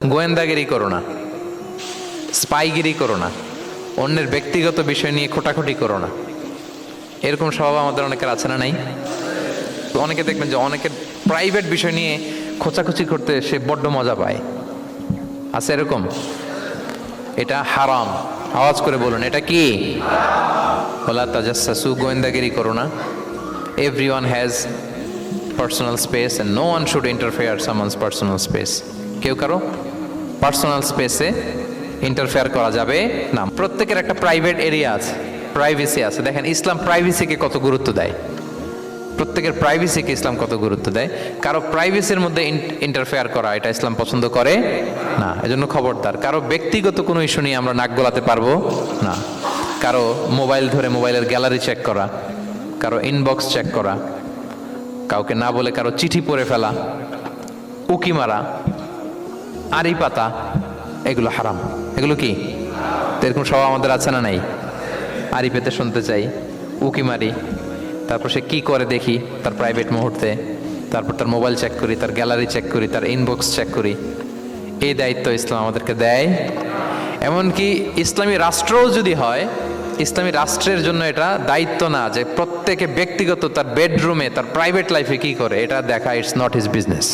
গোয়েন্দাগিরি করো না, স্পাইগিরি করো না, অন্যের ব্যক্তিগত বিষয় নিয়ে খোটাখুটি করো না। এরকম স্বভাব আমাদের অনেকের আছে না নাই? অনেকে দেখবেন যে অনেকের প্রাইভেট বিষয় নিয়ে খোঁচাখুচি করতে সে বড্ড মজা পায়। আছে এরকম? এটা হারাম। আওয়াজ করে বলুন, এটা কি? ওয়ালা তাজাসসু, গোয়েন্দাগিরি করো না। Everyone has personal space and no one should interfere someone's personal space. কেউ কারো পার্সোনাল স্পেসে ইন্টারফেয়ার করা যাবে না। প্রত্যেকের একটা প্রাইভেট এরিয়া আছে, প্রাইভেসি আছে। দেখেন ইসলাম প্রাইভেসিকে কত গুরুত্ব দেয়। প্রত্যেকের প্রাইভেসিকে ইসলাম কত গুরুত্ব দেয়। কারো প্রাইভেসির মধ্যে ইন্টারফেয়ার করা এটা ইসলাম পছন্দ করে না। এজন্য খবরদার, কারো ব্যক্তিগত কোনো ইস্যু নিয়ে আমরা নাক গলাতে পারবো না। কারো মোবাইল ধরে মোবাইলের গ্যালারি চেক করা, কারো ইনবক্স চেক করা, কাউকে না বলে কারো চিঠি পড়ে ফেলা, উকি মারা, আড়ি পাতা, এগুলো হারাম। এগুলো কি? তো এরকম সব আমাদের আছে না নাই? আড়ি পেতে শুনতে চাই, উকি মারি, তারপর সে কি করে দেখি তার প্রাইভেট মুহূর্তে, তারপর তার মোবাইল চেক করি, তার গ্যালারি চেক করি, তার ইনবক্স চেক করি। এই দায়িত্ব ইসলাম আমাদেরকে দেয়। এমনকি ইসলামী রাষ্ট্রও যদি হয়, ইসলামী রাষ্ট্রের জন্য এটা দায়িত্ব না যে প্রত্যেকে ব্যক্তিগত তার বেডরুমে তার প্রাইভেট লাইফে কি করে এটা দেখা। It's not his business.